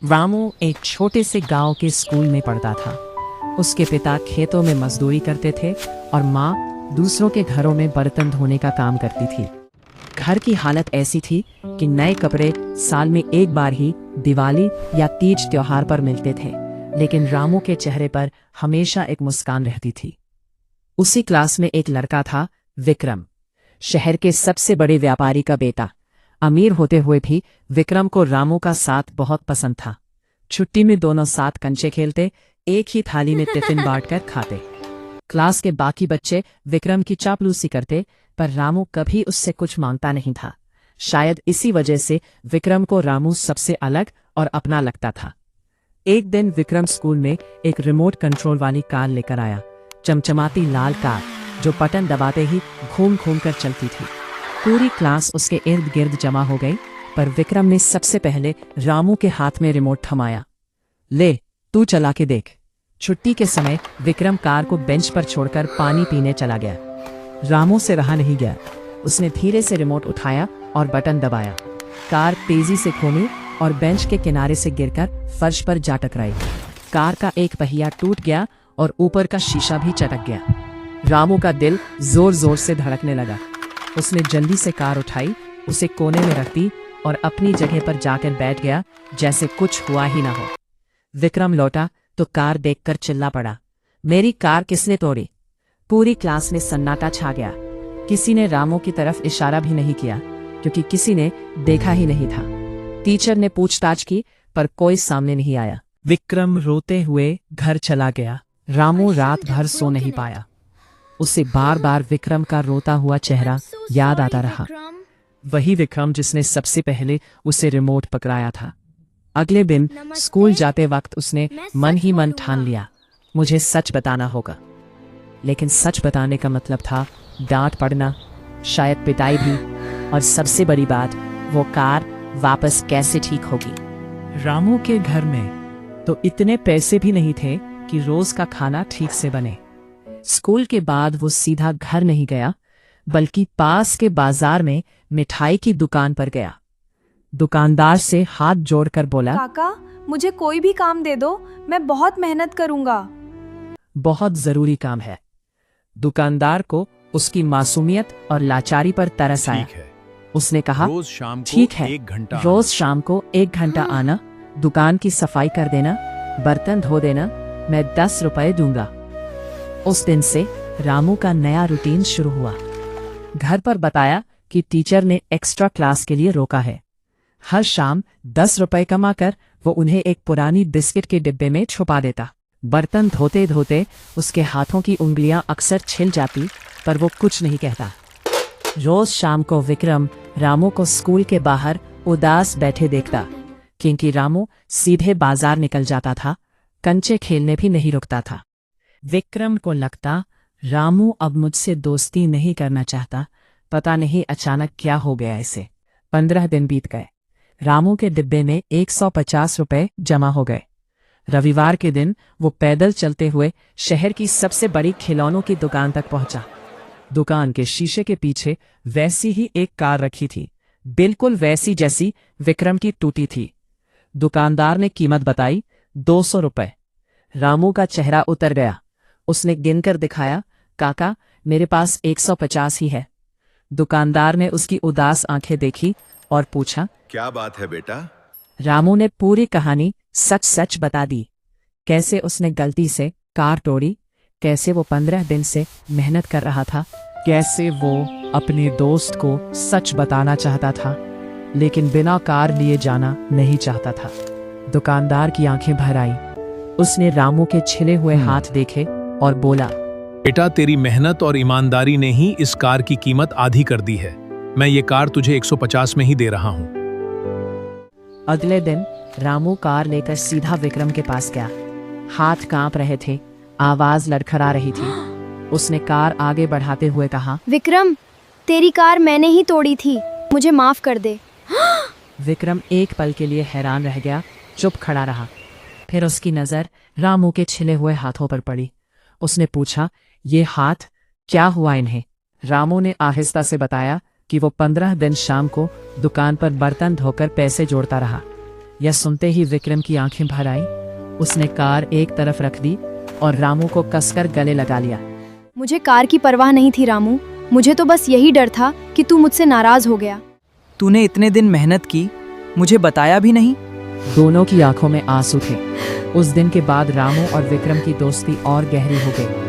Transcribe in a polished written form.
रामू एक छोटे से गांव के स्कूल में पढ़ता था। उसके पिता खेतों में मजदूरी करते थे और माँ दूसरों के घरों में बर्तन धोने का काम करती थी। घर की हालत ऐसी थी कि नए कपड़े साल में एक बार ही दिवाली या तीज त्योहार पर मिलते थे, लेकिन रामू के चेहरे पर हमेशा एक मुस्कान रहती थी। उसी क्लास में एक लड़का था, विक्रम, शहर के सबसे बड़े व्यापारी का बेटा। अमीर होते हुए भी विक्रम को रामू का साथ बहुत पसंद था। छुट्टी में दोनों साथ कंचे खेलते, एक ही थाली में टिफिन बांटकर खाते। क्लास के बाकी बच्चे विक्रम की चापलूसी करते, पर रामू कभी उससे कुछ मांगता नहीं था। शायद इसी वजह से विक्रम को रामू सबसे अलग और अपना लगता था। एक दिन विक्रम स्कूल में एक रिमोट कंट्रोल वाली कार लेकर आया, चमचमाती लाल कार जो बटन दबाते ही घूम घूम कर चलती थी। पूरी क्लास उसके इर्द गिर्द जमा हो गई, पर विक्रम ने सबसे पहले रामू के हाथ में रिमोट थमाया। ले, तू चला के देख। छुट्टी के समय विक्रम कार को बेंच पर छोड़कर पानी पीने चला गया। रामू से रहा नहीं गया। उसने धीरे से रिमोट उठाया और बटन दबाया। कार तेजी से घूमी और बेंच के किनारे से गिरकर फर्श पर जा टकराई। कार का एक पहिया टूट गया और ऊपर का शीशा भी चटक गया। रामू का दिल जोर जोर से धड़कने लगा। उसने जल्दी से कार उठाई, उसे कोने में रख दी और अपनी जगह पर जाकर बैठ गया, जैसे कुछ हुआ ही ना हो। विक्रम लौटा तो कार देखकर चिल्ला पड़ा, मेरी कार किसने तोड़ी? पूरी क्लास में सन्नाटा छा गया। किसी ने रामू की तरफ इशारा भी नहीं किया, क्योंकि किसी ने देखा ही नहीं था। टीचर ने पूछताछ की, पर कोई सामने नहीं आया। विक्रम रोते हुए घर चला गया। रामू रात भर सो नहीं पाया। उसे बार बार विक्रम का रोता हुआ चेहरा याद आता रहा। वही विक्रम जिसने सबसे पहले उसे रिमोट पकड़ाया था। अगले दिन स्कूल जाते वक्त उसने मन ही मन ठान लिया, मुझे सच बताना होगा। लेकिन सच बताने का मतलब था डांट पड़ना, शायद पिटाई भी, और सबसे बड़ी बात, वो कार वापस कैसे ठीक होगी। रामू के घर में तो इतने पैसे भी नहीं थे कि रोज का खाना ठीक से बने। स्कूल के बाद वो सीधा घर नहीं गया, बल्कि पास के बाजार में मिठाई की दुकान पर गया। दुकानदार से हाथ जोड़कर बोला, काका, मुझे कोई भी काम दे दो, मैं बहुत मेहनत करूंगा। बहुत जरूरी काम है। दुकानदार को उसकी मासूमियत और लाचारी पर तरस आया। उसने कहा, ठीक है, रोज शाम को 1 घंटा आना, दुकान की सफाई कर देना, बर्तन धो देना, मैं 10 रुपए दूंगा। उस दिन से रामू का नया रूटीन शुरू हुआ। घर पर बताया कि टीचर ने एक्स्ट्रा क्लास के लिए रोका है। हर शाम 10 रुपए कमाकर वो उन्हें एक पुरानी बिस्किट के डिब्बे में छुपा देता। बर्तन धोते धोते उसके हाथों की उंगलियां अक्सर छिल जाती, पर वो कुछ नहीं कहता। रोज शाम को विक्रम रामू को स्कूल के बाहर उदास बैठे देखता, क्योंकि रामू सीधे बाजार निकल जाता था, कंचे खेलने भी नहीं रुकता था। विक्रम को लगता, रामू अब मुझसे दोस्ती नहीं करना चाहता। पता नहीं अचानक क्या हो गया इसे। 15 दिन बीत गए। रामू के डिब्बे में 150 रुपए जमा हो गए। रविवार के दिन वो पैदल चलते हुए शहर की सबसे बड़ी खिलौनों की दुकान तक पहुंचा। दुकान के शीशे के पीछे वैसी ही एक कार रखी थी, बिल्कुल वैसी जैसी विक्रम की टूटी थी। दुकानदार ने कीमत बताई, 200 रुपए। रामू का चेहरा उतर गया। उसने गिनकर दिखाया, काका, मेरे पास 150 ही है। दुकानदार ने उसकी उदास आंखें देखी और पूछा, क्या बात है बेटा? रामू ने पूरी कहानी सच सच बता दी। कैसे उसने गलती से कार तोड़ी, कैसे वो 15 दिन से मेहनत कर रहा था, कैसे वो अपने दोस्त को सच बताना चाहता था, लेकिन बिना कार लिए जाना नहीं चाहता था। दुकानदार की आंखें भर आई। उसने रामू के छिले हुए हाथ देखे और बोला, बेटा, तेरी मेहनत और ईमानदारी ने ही इस कार की कीमत आधी कर दी है। मैं ये कार तुझे 150 में ही दे रहा हूँ। अगले दिन रामू कार लेकर सीधा विक्रम के पास गया। हाथ कांप रहे थे, आवाज लड़खड़ा रही थी। उसने कार आगे बढ़ाते हुए कहा, विक्रम, तेरी कार मैंने ही तोड़ी थी, मुझे माफ कर दे। विक्रम एक पल के लिए हैरान रह गया, चुप खड़ा रहा। फिर उसकी नजर रामू के छिले हुए हाथों पर पड़ी। उसने पूछा, ये हाथ क्या हुआ इन्हें? रामू ने आहिस्ता से बताया कि वो 15 दिन शाम को दुकान पर बर्तन धोकर पैसे जोड़ता रहा। यह सुनते ही विक्रम की आंखें भर आई। उसने कार एक तरफ रख दी और रामू को कसकर गले लगा लिया। मुझे कार की परवाह नहीं थी रामू, मुझे तो बस यही डर था कि तू मुझसे नाराज हो गया। तूने इतने दिन मेहनत की, मुझे बताया भी नहीं। दोनों की आंखों में आंसू थे। उस दिन के बाद रामू और विक्रम की दोस्ती और गहरी हो गई।